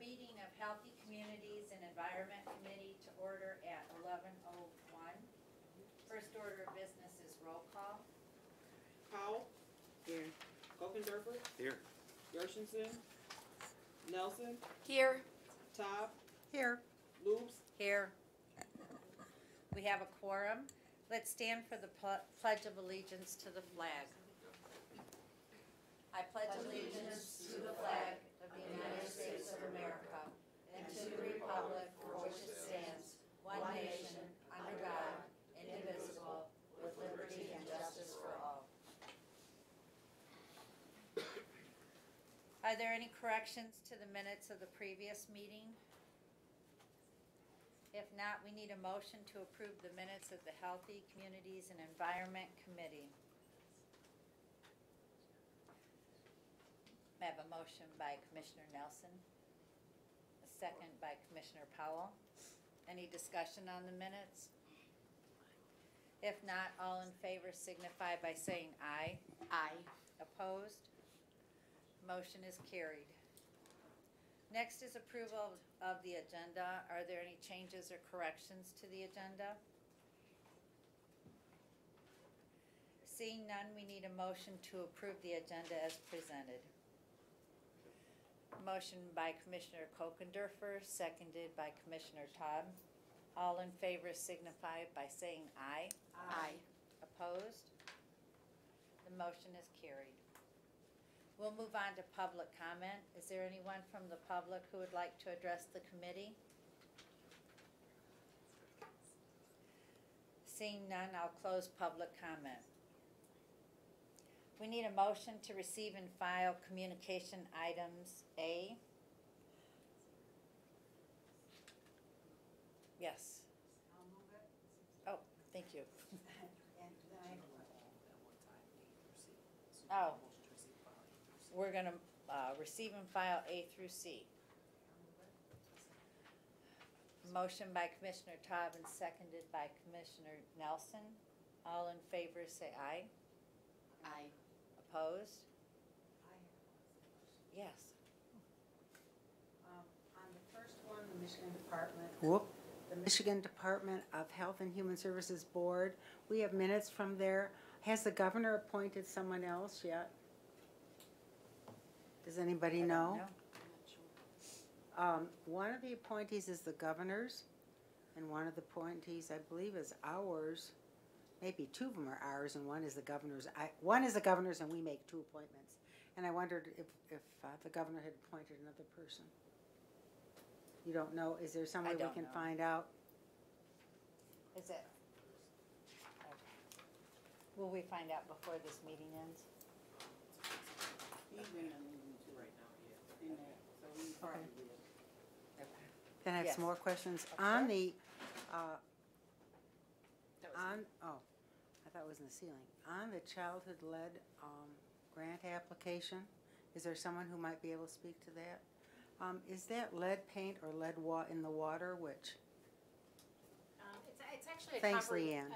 meeting of Healthy Communities and Environment Committee to order at 11:01. First order of business is roll call. Powell. Here. Kokendorfer. Here. Gershenson. Nelson. Here. Todd. Here. Loops. Here. We have a quorum. Let's stand for the Pledge of Allegiance to the flag. I pledge allegiance to the flag of the United States of America and to the republic for which it stands, one nation, under God, indivisible, with liberty and justice for all. Are there any corrections to the minutes of the previous meeting? If not, we need a motion to approve the minutes of the Healthy Communities and Environment Committee. I have a motion by Commissioner Nelson, a second by Commissioner Powell. Any discussion on the minutes? If not, all in favor signify by saying aye. Aye. Opposed? Motion is carried. Next is approval of the agenda. Are there any changes or corrections to the agenda? Seeing none, we need a motion to approve the agenda as presented. Motion by Commissioner Kokendorfer, seconded by Commissioner Todd. All in favor signify by saying aye. Aye. Opposed? The motion is carried. We'll move on to public comment. Is there anyone from the public who would like to address the committee? Seeing none, I'll close public comment. We need a motion to receive and file communication items A. Yes. I'll move it. Oh, thank you. And then Oh, we're going to receive and file A through C. Motion by Commissioner Todd and seconded by Commissioner Nelson. All in favor say aye. Aye. Opposed? I have one. Yes. On the first one, the Michigan Department of Health and Human Services Board, we have minutes from there. Has the governor appointed someone else yet? Does anybody I don't know? One of the appointees is the governor's, and one of the appointees, I believe, is ours. Maybe two of them are ours, and one is the governor's. One is the governor's, and we make two appointments. And I wondered if the governor had appointed another person. You don't know? Is there some way we can find out? Is it? Okay. Will we find out before this meeting ends? He's been right now, yeah. In there, so we probably will. Then I have Yes. some more questions. Okay. On the, That was I thought it was in the ceiling. On the childhood-led grant application, is there someone who might be able to speak to that? Is that lead paint or lead in the water, which? It's actually a Thanks, Leanne.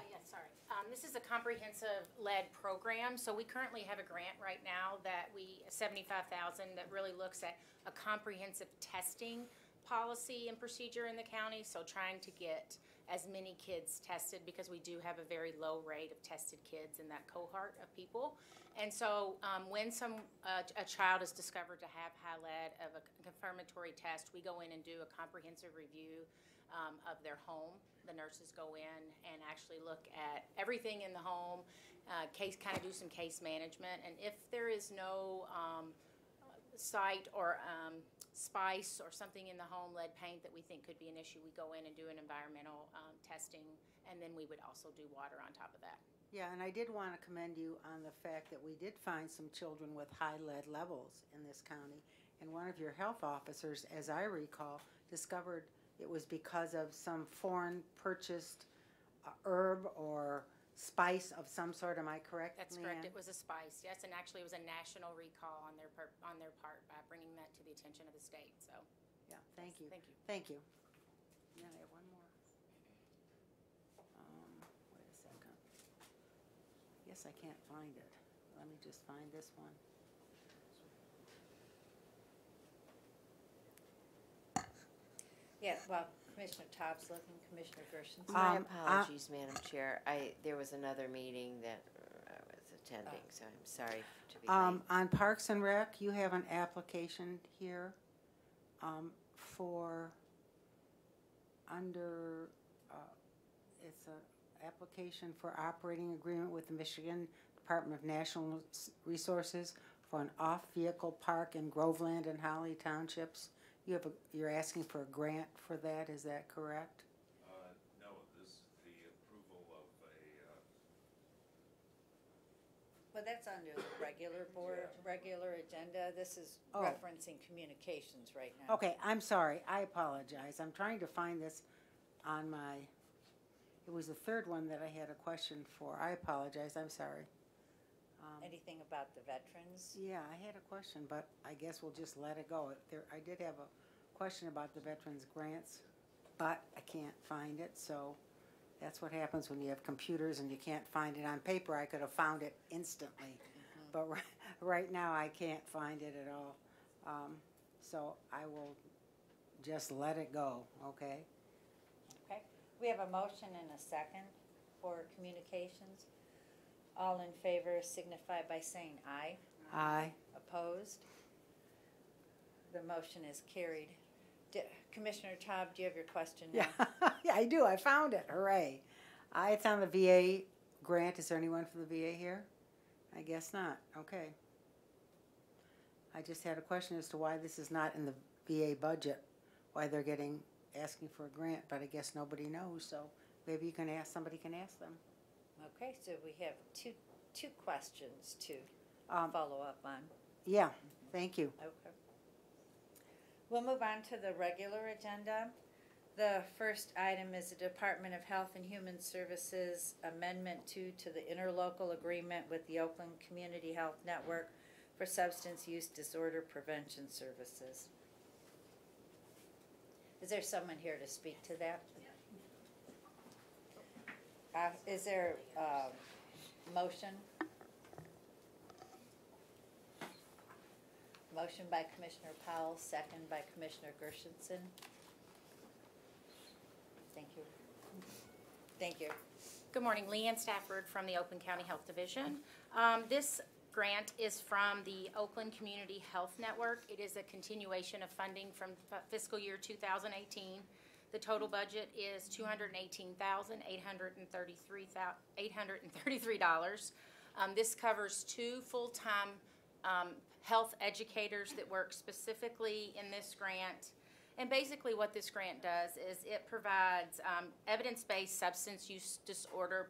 This is a comprehensive lead program. So we currently have a grant right now that $75,000 that really looks at a comprehensive testing policy and procedure in the county. So trying to get as many kids tested because we do have a very low rate of tested kids in that cohort of people. And so when a child is discovered to have high lead of a confirmatory test, we go in and do a comprehensive review of their home. The nurses go in and actually look at everything in the home, kind of do some case management. And if there is no site or spice or something in the home, lead paint that we think could be an issue, we go in and do an environmental testing, and then we would also do water on top of that. Yeah, and I did want to commend you on the fact that we did find some children with high lead levels in this county. And one of your health officers, as I recall, discovered it was because of some foreign purchased herb or spice of some sort. Am I correct, That's Leanne? correct. It was a spice, yes, and actually it was a national recall on their part by bringing that to the attention of the state. So, Yeah, thank you. Thank you. Thank you. Then I have one more. Wait a second. Yes, I can't find it. Let me just find this one. Yeah, well, Commissioner Todd's looking, Commissioner Gershenson. My Um, apologies, Madam Chair. There was another meeting that I was attending, so I'm sorry to be late. On Parks and Rec, you have an application here, for, under, it's a application for operating agreement with the Michigan Department of National Resources for an off-vehicle park in Groveland and Holly Townships. You're asking for a grant for that, is that correct? No, this is the approval of Well, that's under the regular board, regular agenda. This is Oh. referencing communications right now. Okay, I'm sorry, I apologize. I'm trying to find this on my, it was the third one that I had a question for. I apologize, I'm sorry. Anything about the veterans? Yeah, I had a question, but I guess we'll just let it go. I did have a question about the veterans grants, but I can't find it, so that's what happens when you have computers and you can't find it on paper. I could have found it instantly, but right now I can't find it at all. So I will just let it go, okay? Okay, we have a motion and a second for communications. All in favor signify by saying aye. Aye. Opposed? The motion is carried. Commissioner Todd, do you have your question now? Yeah, yeah, I do. I found it. Hooray. It's on the VA grant. Is there anyone from the VA here? I guess not. Okay. I just had a question as to why this is not in the VA budget, why they're asking for a grant, but I guess nobody knows, so maybe somebody can ask them. Okay, so we have two questions to Um, follow up on. Yeah, thank you. Okay. We'll move on to the regular agenda. The first item is the Department of Health and Human Services Amendment 2 to the interlocal agreement with the Oakland Community Health Network for Substance Use Disorder Prevention Services. Is there someone here to speak to that? Is there a motion? Motion by Commissioner Powell, second by Commissioner Gershenson. Thank you. Thank you. Good morning, Leanne Stafford from the Oakland County Health Division. This grant is from the Oakland Community Health Network. It is a continuation of funding from fiscal year 2018. The total budget is $218,833. This covers 2 full-time health educators that work specifically in this grant. And basically what this grant does is it provides evidence-based substance use disorder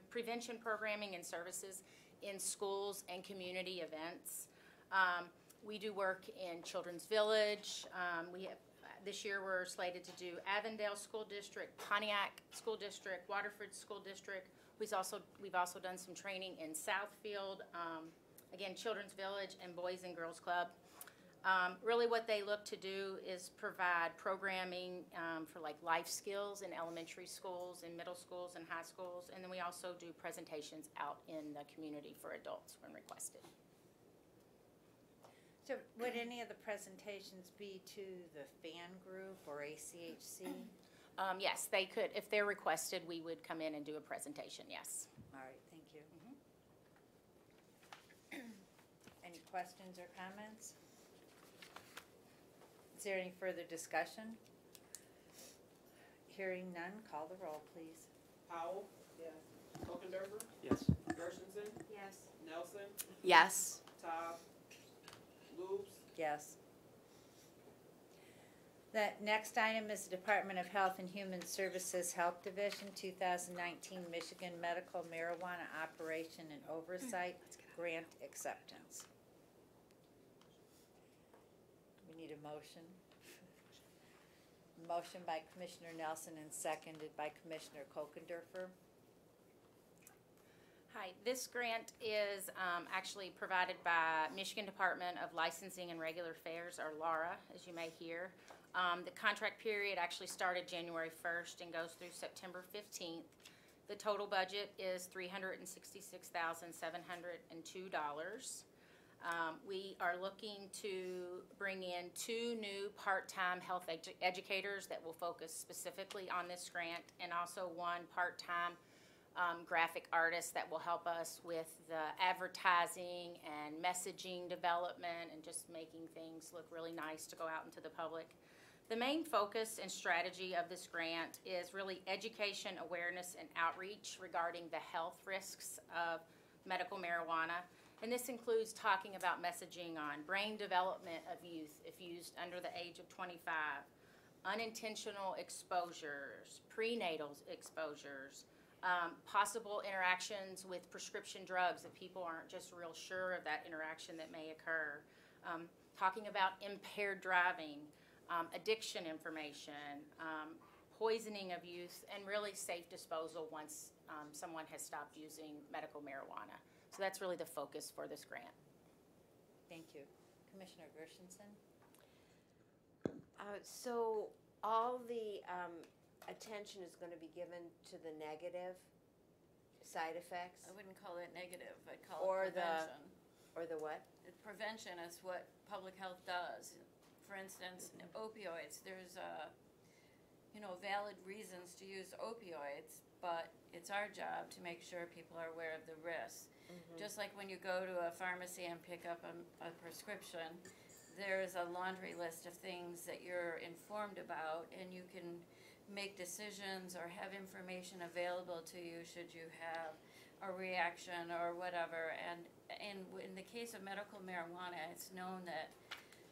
prevention programming and services in schools and community events. We do work in Children's Village. This year we're slated to do Avondale School District, Pontiac School District, Waterford School District. We've also done some training in Southfield, again, Children's Village and Boys and Girls Club. Really what they look to do is provide programming for like life skills in elementary schools, in middle schools and high schools. And then we also do presentations out in the community for adults when requested. So would any of the presentations be to the FAN group or ACHC? Yes, they could. If they're requested, we would come in and do a presentation, yes. All right, thank you. Any questions or comments? Is there any further discussion? Hearing none, call the roll, please. Powell? Yes. Kokendorfer? Yes. Gershenson? Yes. Nelson? Yes. Todd? Loops? Yes. The next item is the Department of Health and Human Services Health Division 2019 Michigan Medical Marijuana Operation and Oversight Grant Acceptance. We need a motion. Motion by Commissioner Nelson and seconded by Commissioner Kokendorfer. Hi, this grant is actually provided by Michigan Department of Licensing and Regular Affairs, or LARA, as you may hear. The contract period actually started January 1st and goes through September 15th. The total budget is $366,702. We are looking to bring in 2 new part-time health educators that will focus specifically on this grant, and also 1 part-time graphic artist that will help us with the advertising and messaging development and just making things look really nice to go out into the public. The main focus and strategy of this grant is really education, awareness, and outreach regarding the health risks of medical marijuana. And this includes talking about messaging on brain development of youth if used under the age of 25, unintentional exposures, prenatal exposures, possible interactions with prescription drugs if people aren't just real sure of that interaction that may occur, talking about impaired driving, addiction information, poisoning of youth, and really safe disposal once someone has stopped using medical marijuana. So that's really the focus for this grant. Thank you. Commissioner Gershenson? So all the attention is going to be given to the negative side effects? I wouldn't call it negative, I'd call Or it prevention. Or the what? Prevention is what public health does. For instance, opioids, there's valid reasons to use opioids, but it's our job to make sure people are aware of the risks. Just like when you go to a pharmacy and pick up a prescription, there's a laundry list of things that you're informed about, and you can make decisions or have information available to you should you have a reaction or whatever. And in the case of medical marijuana, it's known that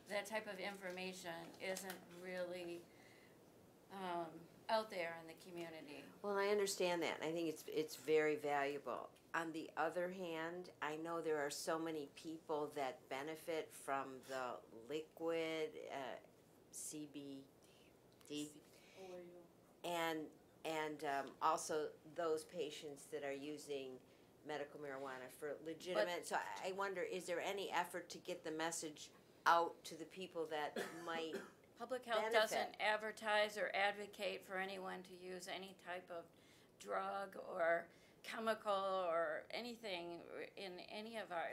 that type of information isn't really out there in the community. Well, I understand that, and I think it's very valuable. On the other hand, I know there are so many people that benefit from the liquid CBD, and also those patients that are using medical marijuana for legitimate. So I wonder, is there any effort to get the message out to the people that might Public health benefit? doesn't advertise or advocate for anyone to use any type of drug or chemical or anything in any of our,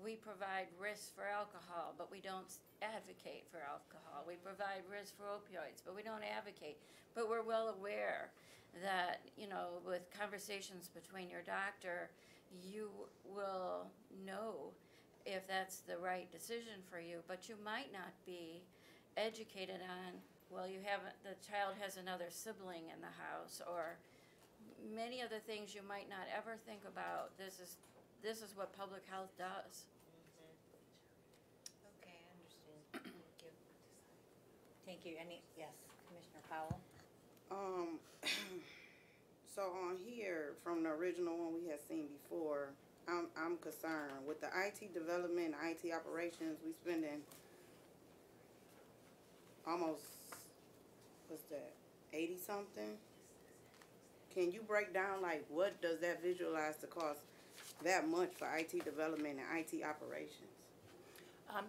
we provide risks for alcohol, but we don't advocate for alcohol. We provide risks for opioids, but we don't advocate. But we're well aware that, with conversations between your doctor, you will know if that's the right decision for you, but you might not be educated on, the child has another sibling in the house, or many other things you might not ever think about. This is what public health does. Okay, I understand. Thank you. Thank you. Yes, Commissioner Powell? So on here, from the original one we had seen before, I'm concerned with the IT development, IT operations. We spending almost, what's that, 80 something? Can you break down, what does that visualize to cost that much for IT development and IT operations?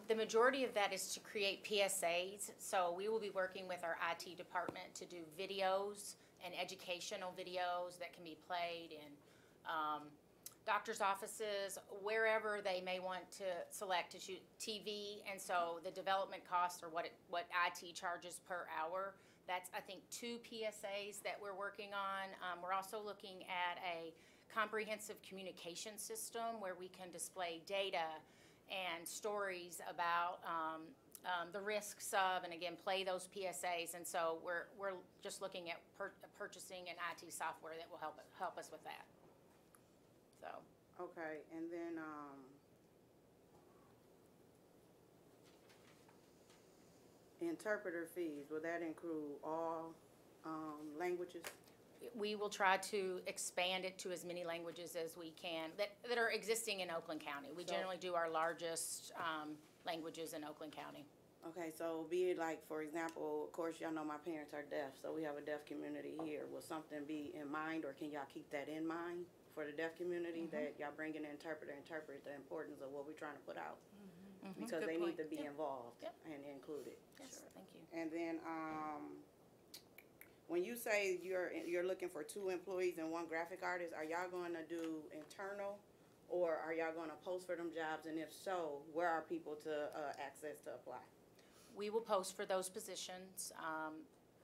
The majority of that is to create PSAs, so we will be working with our IT department to do videos and educational videos that can be played in doctor's offices, wherever they may want to select to shoot TV. And so the development cost, or what IT charges per hour, that's, I think, 2 PSAs that we're working on. We're also looking at a comprehensive communication system where we can display data and stories about the risks of, and again, play those PSAs. And so we're just looking at purchasing an IT software that will help us with that. So. Okay, and then, interpreter fees, will that include all languages? We will try to expand it to as many languages as we can that are existing in Oakland County. We generally do our largest languages in Oakland County. Okay, so be it for example, of course, y'all know my parents are deaf, so we have a deaf community here. Will something be in mind, or can y'all keep that in mind for the deaf community, that y'all bring an interpret the importance of what we're trying to put out? Because Good they point. need to be involved Yep. and included. Yes, thank you. And then, when you say you're looking for 2 employees and 1 graphic artist, are y'all going to do internal Or are y'all gonna post for them jobs, and if so, where are people to, access to apply? We will post for those positions,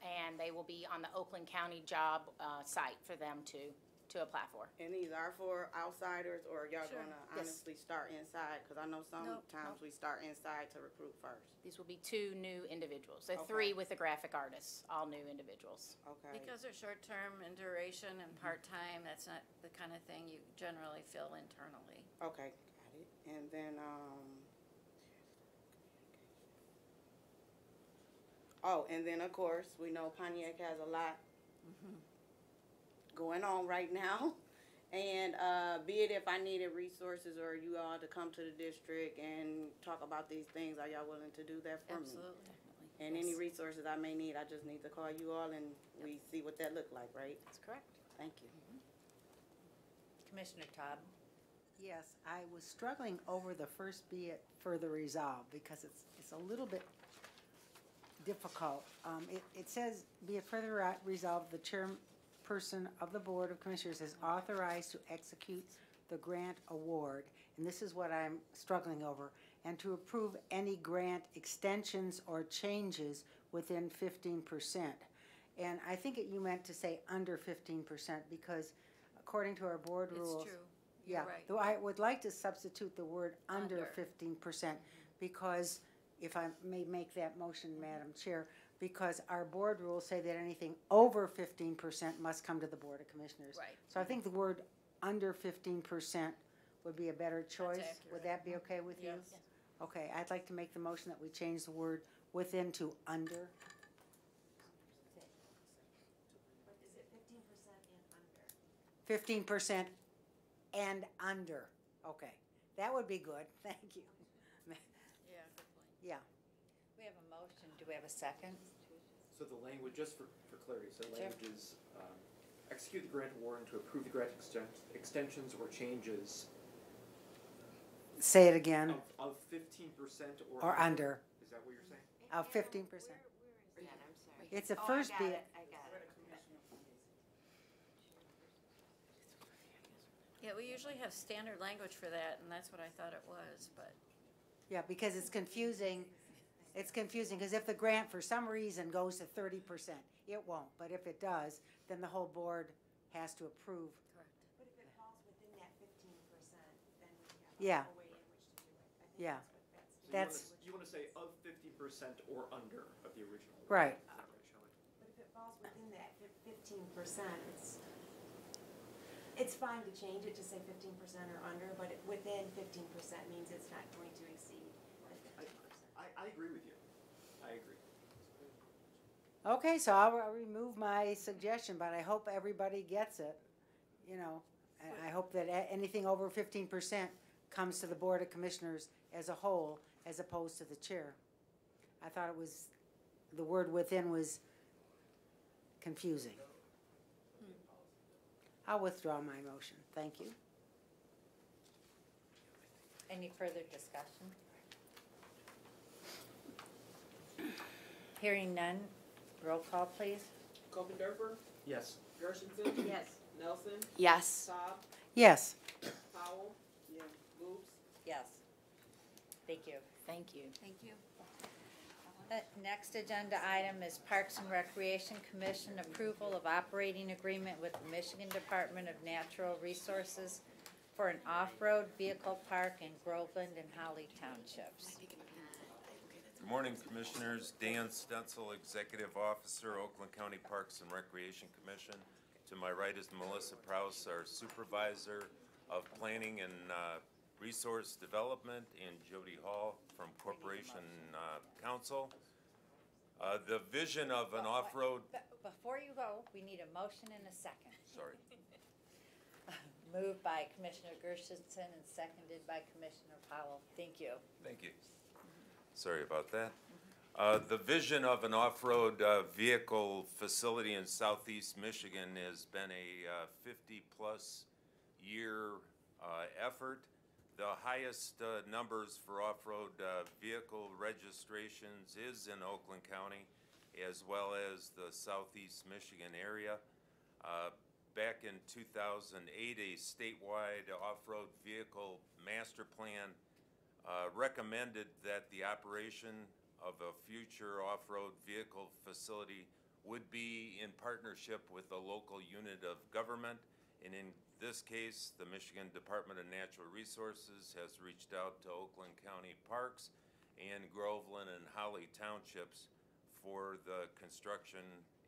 and they will be on the Oakland County job site for them to apply for. And these are for outsiders, or y'all Sure. gonna Yes. honestly start inside? Cause I know sometimes nope. we start inside to recruit first. These will be 2 new individuals. So Okay. 3 with the graphic artists, all new individuals. Okay. Because they're short-term in duration and part-time, that's not the kind of thing you generally fill internally. Okay, got it. And then, oh, and then of course, we know Pontiac has a lot going on right now. And, be it if I needed resources or you all to come to the district and talk about these things, are y'all willing to do that for me? Absolutely. And any resources I may need, I just need to call you all and we see what that look like, right? That's correct. Thank you. Commissioner Todd? Yes, I was struggling over the first be it further resolved because it's a little bit difficult. It says, be it further resolved, the chairperson of the Board of Commissioners is authorized to execute the grant award, and this is what I'm struggling over, and to approve any grant extensions or changes within 15%. And I think you meant to say under 15% because according to our board rules. It's true. Yeah, You're right. though I would like to substitute the word under Under. 15%, because if I may make that motion, Madam Chair, because our board rules say that anything over 15% must come to the Board of Commissioners. Right. So I think the word under 15% would be a better choice. Would accurate. that be okay with you? Yes. Okay, I'd like to make the motion that we change the word within to under. What is it, 15% and under? 15% and under. Okay, that would be good, thank you. Yeah, good point. Yeah, We have a motion, do we have a second? So the language, just for clarity, so the language is, execute the grant award and to approve the grant extensions or changes say it again, of 15% or under, Is that what you're saying? of 15%. Where is that? I'm sorry. It's a Oh, first I be, got it, I got it. Yeah, we usually have standard language for that, and that's what I thought it was, but. yeah, because it's confusing, because if the grant for some reason goes to 30%, it won't, but if it does, then the whole board has to approve. Correct. But if it falls within that 15%, then we Yeah. have a way in which to do it. I think Yeah. that's what That's- You wanna say of 50% or under of the original. Right. Is that right, Shelley? But if it falls within that 15%, it's fine to change it to say 15% or under, but within 15% means it's not going to exceed the 15%. I agree with you. I agree. Okay, so I'll remove my suggestion, but I hope everybody gets it, you know. And I hope that anything over 15% comes to the Board of Commissioners as a whole, as opposed to the chair. I thought it was, the word within was confusing. I'll withdraw my motion, thank you. Any further discussion? Hearing none, roll call please. Kokendorfer, Yes. Gershenson. Yes. Nelson, Yes. Cobb, Yes, Powell, Loops. Yes. Thank you. Thank you. Thank you. Next agenda item is Parks and Recreation Commission approval of operating agreement with the Michigan Department of Natural Resources for an off-road vehicle park in Groveland and Holly Townships. Good morning, Commissioners. Dan Stutzel, Executive Officer, Oakland County Parks and Recreation Commission. To my right is Melissa Prouse, our Supervisor of Planning and Resource Development, and Jody Hall from Corporation Council. The vision of an off-road, Before you go, we need a motion and a second. sorry, Moved by Commissioner Gershenson and seconded by Commissioner Powell. Thank you. thank you. Sorry about that. The vision of an off-road vehicle facility in southeast Michigan has been a 50-plus year effort. The highest numbers for off-road vehicle registrations is in Oakland County, as well as the southeast Michigan area. back in 2008, a statewide off-road vehicle master plan recommended that the operation of a future off-road vehicle facility would be in partnership with a local unit of government. And in this case, the Michigan Department of Natural Resources has reached out to Oakland County Parks and Groveland and Holly Townships for the construction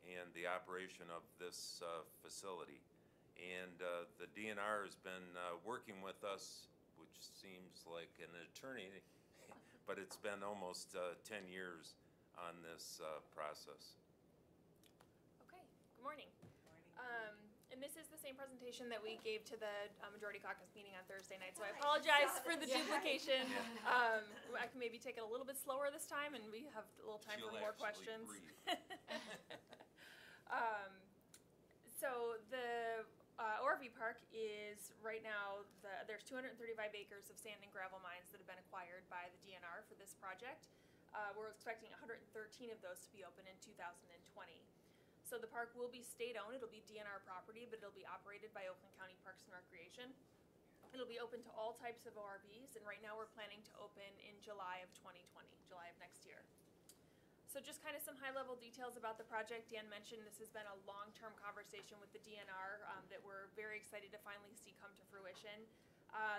and the operation of this facility. And the DNR has been working with us, which seems like an eternity, but it's been almost 10 years on this process. Okay, good morning. And this is the same presentation that we gave to the Majority Caucus meeting on Thursday night, so I apologize for the duplication. I can maybe take it a little bit slower this time, and we have a little time for more questions. So the ORV Park is right now, there's 235 acres of sand and gravel mines that have been acquired by the DNR for this project. We're expecting 113 of those to be open in 2020. So the park will be state-owned. It'll be DNR property, but it'll be operated by Oakland County Parks and Recreation. It'll be open to all types of ORVs, and right now we're planning to open in July of 2020, July of next year. So just kind of some high-level details about the project. Dan mentioned this has been a long-term conversation with the DNR that we're very excited to finally see come to fruition.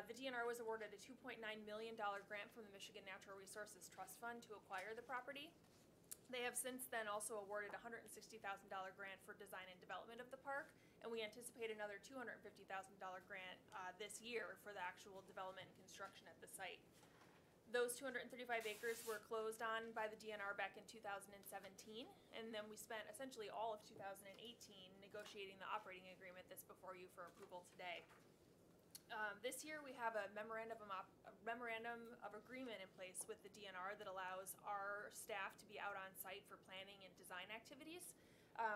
The DNR was awarded a $2.9 million grant from the Michigan Natural Resources Trust Fund to acquire the property. They have since then also awarded a $160,000 grant for design and development of the park, and we anticipate another $250,000 grant this year for the actual development and construction at the site. Those 235 acres were closed on by the DNR back in 2017, and then we spent essentially all of 2018 negotiating the operating agreement that's before you for approval today. This year we have a memorandum of agreement in place with the DNR that allows our staff to be out on site for planning and design activities.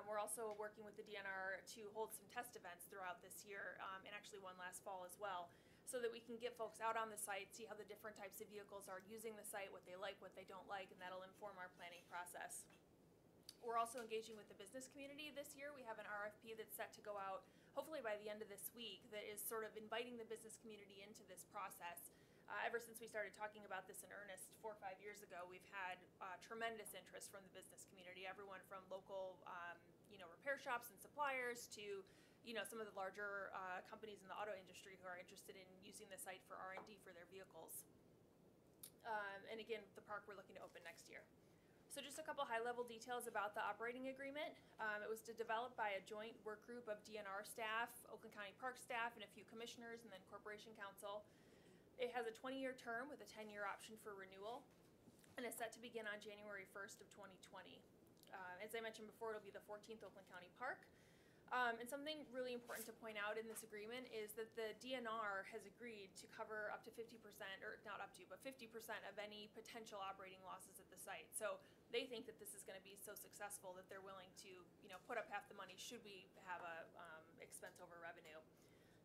We're also working with the DNR to hold some test events throughout this year, and actually one last fall as well, so that we can get folks out on the site, see how the different types of vehicles are using the site, what they like, what they don't like, and that'll inform our planning process. We're also engaging with the business community this year. We have an RFP that's set to go out hopefully by the end of this week that is sort of inviting the business community into this process. Ever since we started talking about this in earnest 4 or 5 years ago, we've had tremendous interest from the business community, everyone from local repair shops and suppliers to some of the larger companies in the auto industry who are interested in using the site for R&D for their vehicles. And again, the park we're looking to open next year. So just a couple high-level details about the operating agreement. It was developed by a joint work group of DNR staff, Oakland County Park staff, and a few commissioners, and then Corporation Counsel. It has a 20-year term with a 10-year option for renewal, and it's set to begin on January 1st of 2020. As I mentioned before, it'll be the 14th Oakland County Park. And something really important to point out in this agreement is that the DNR has agreed to cover up to 50%, or not up to, but 50% of any potential operating losses at the site. So they think that this is going to be so successful that they're willing to, put up half the money should we have a expense over revenue.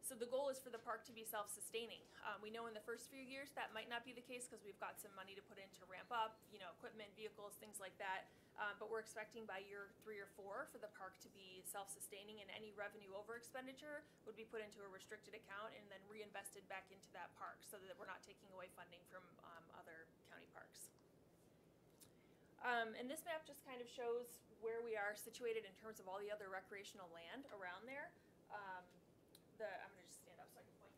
So the goal is for the park to be self-sustaining. We know in the first few years that might not be the case because we've got some money to put in to ramp up, equipment, vehicles, things like that. But we're expecting by year 3 or 4 for the park to be self-sustaining, and any revenue over expenditure would be put into a restricted account and then reinvested back into that park so that we're not taking away funding from other county parks. And this map just kind of shows where we are situated in terms of all the other recreational land around there. I'm going to just stand up so I can point.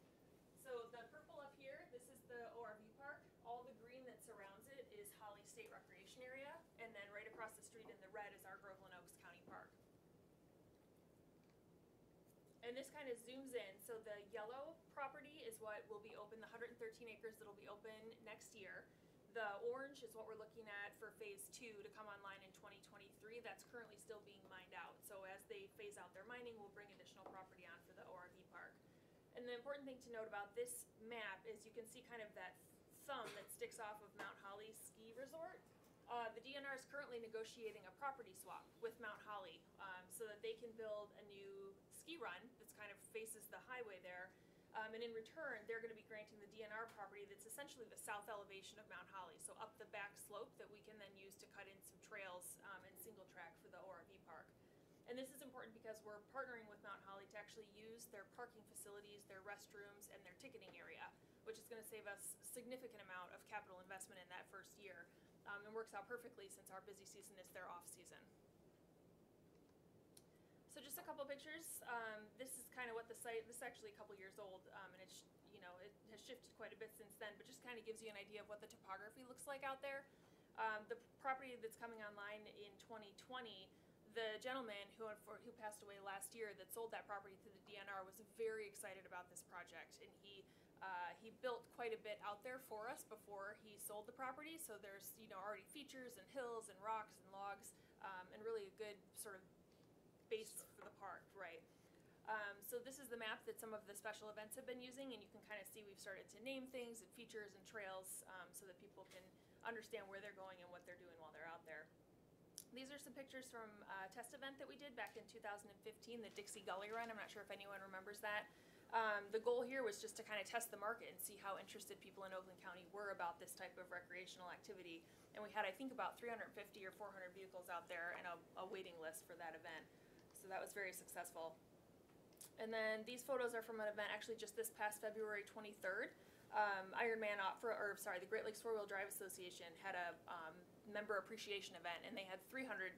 So the purple up here, this is the ORV park. All the green that surrounds it is Holly State Recreation Area. And then right across the street in the red is our Groveland Oaks County Park. And this kind of zooms in. So the yellow property is what will be open, the 113 acres that will be open next year. The orange is what we're looking at for phase 2 to come online in 2023. That's currently still being mined out. So as they phase out their mining, we'll bring additional property on for the ORV park. And the important thing to note about this map is you can see kind of that thumb that sticks off of Mount Holly Ski Resort. The DNR is currently negotiating a property swap with Mount Holly so that they can build a new ski run that's kind of faces the highway there. And in return, they're going to be granting the DNR property that's essentially the south elevation of Mount Holly, so up the back slope that we can then use to cut in some trails and single track for the ORV park. And this is important because we're partnering with Mount Holly to actually use their parking facilities, their restrooms, and their ticketing area, which is going to save us a significant amount of capital investment in that first year. And works out perfectly since our busy season is their off season. So just a couple pictures. This is kind of what the site, this is actually a couple years old, and it's, you know, it has shifted quite a bit since then, but just kind of gives you an idea of what the topography looks like out there. The property that's coming online in 2020, the gentleman who passed away last year that sold that property to the DNR was very excited about this project, and he built quite a bit out there for us before he sold the property. So there's, you know, already features and hills and rocks and logs, and really a good sort of base for the park, right? So this is the map that some of the special events have been using, and you can kind of see we've started to name things and features and trails, so that people can understand where they're going and what they're doing while they're out there. These are some pictures from a test event that we did back in 2015, the Dixie Gully Run. I'm not sure if anyone remembers that. The goal here was just to kind of test the market and see how interested people in Oakland County were about this type of recreational activity. And we had, I think, about 350 or 400 vehicles out there and a waiting list for that event. So that was very successful. And then these photos are from an event actually just this past February 23rd. The Great Lakes Four-Wheel Drive Association had a member appreciation event, and they had 330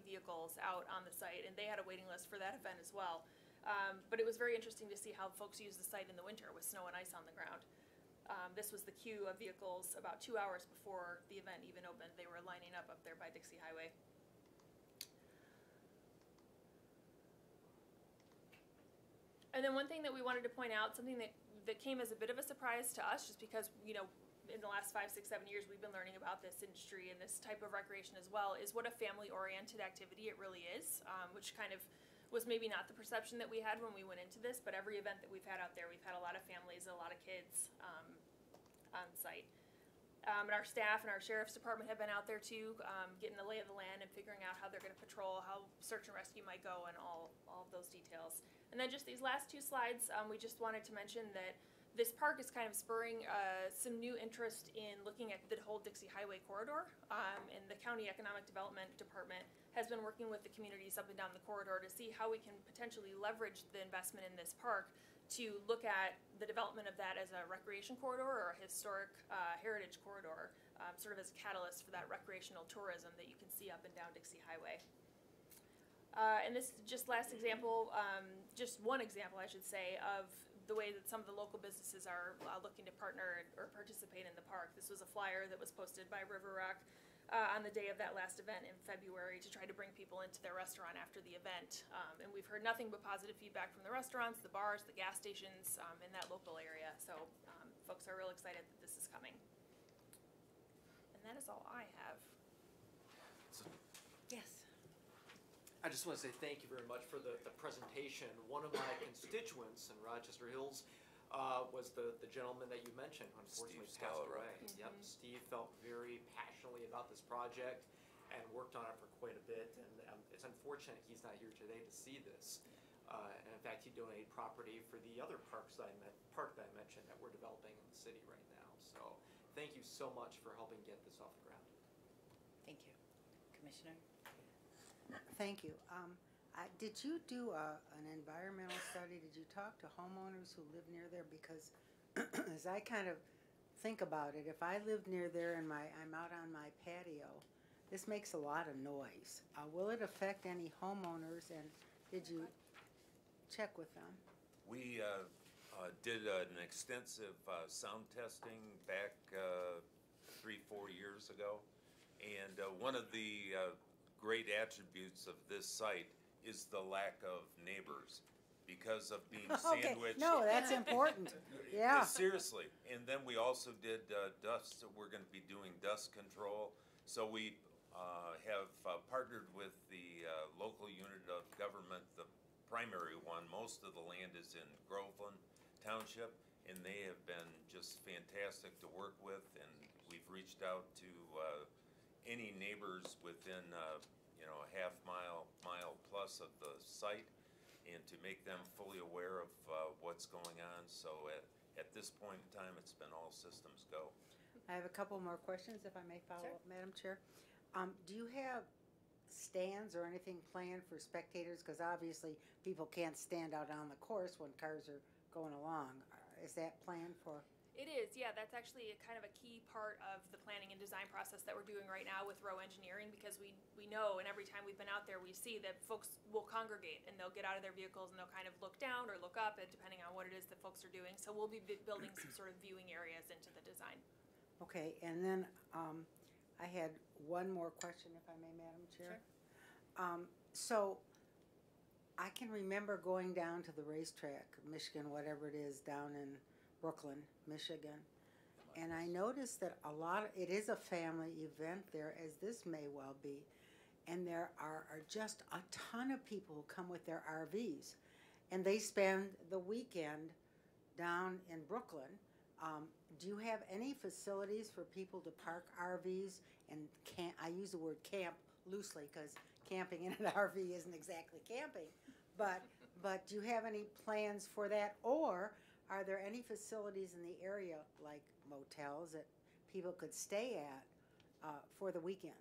vehicles out on the site, and they had a waiting list for that event as well. But it was very interesting to see how folks use the site in the winter with snow and ice on the ground. This was the queue of vehicles about 2 hours before the event even opened. They were lining up there by Dixie Highway. And then one thing that we wanted to point out, something that came as a bit of a surprise to us, just because, you know, in the last 5, 6, 7 years we've been learning about this industry and this type of recreation as well, is what a family-oriented activity it really is, which kind of was maybe not the perception that we had when we went into this, but every event that we've had out there, we've had a lot of families, a lot of kids on site. And our staff and our sheriff's department have been out there too, getting the lay of the land and figuring out how they're going to patrol, how search and rescue might go, and all of those details. And then just these last 2 slides, we just wanted to mention that this park is kind of spurring some new interest in looking at the whole Dixie Highway corridor, and the County Economic Development Department has been working with the communities up and down the corridor to see how we can potentially leverage the investment in this park to look at the development of that as a recreation corridor or a historic heritage corridor, sort of as a catalyst for that recreational tourism that you can see up and down Dixie Highway. And this is just last example, just one example, I should say, of the way that some of the local businesses are looking to partner or participate in the park. This was a flyer that was posted by River Rock on the day of that last event in February to try to bring people into their restaurant after the event. And we've heard nothing but positive feedback from the restaurants, the bars, the gas stations in that local area. So folks are real excited that this is coming. And that is all I have. Yes. I just want to say thank you very much for the presentation. One of my constituents in Rochester Hills was the gentleman that you mentioned, who unfortunately passed away. Yep, Steve felt very passionately about this project and worked on it for quite a bit. And it's unfortunate he's not here today to see this. And in fact, he donated property for the other park that I mentioned that we're developing in the city right now. So thank you so much for helping get this off the ground. Thank you. Commissioner? Thank you. Did you do an environmental study? Did you talk to homeowners who live near there? Because as I kind of think about it, if I lived near there and I'm out on my patio, this makes a lot of noise. Will it affect any homeowners, and did you check with them? We did an extensive sound testing back 3-4 years ago, and one of the great attributes of this site is the lack of neighbors because of being Okay, sandwiched. no, that's important. Yeah. Seriously. And then we also did dust. We're going to be doing dust control. So we have partnered with the local unit of government, the primary one. Most of the land is in Groveland Township, and they have been just fantastic to work with. And we've reached out to any neighbors within a half-mile plus of the site, and to make them fully aware of what's going on. So at this point in time, it's been all systems go. I have a couple more questions, if I may follow up, Madam Chair. Do you have stands or anything planned for spectators? Because obviously people can't stand out on the course when cars are going along. Is that planned for? It is, yeah, that's actually a kind of a key part of the planning and design process that we're doing right now with Row Engineering, because we know, and every time we've been out there, we see that folks will congregate and they'll get out of their vehicles and they'll kind of look down or look up, depending on what it is that folks are doing. So we'll be building some sort of viewing areas into the design. Okay, and then I had one more question, if I may, Madam Chair. Sure. So I can remember going down to the racetrack, Michigan, whatever it is, down in Brooklyn, Michigan, and I noticed that it is a family event there, as this may well be, and there are just a ton of people who come with their RVs, and they spend the weekend down in Brooklyn. Do you have any facilities for people to park RVs and camp? I use the word camp loosely because camping in an RV isn't exactly camping, but do you have any plans for that, or are there any facilities in the area, like motels, that people could stay at for the weekend?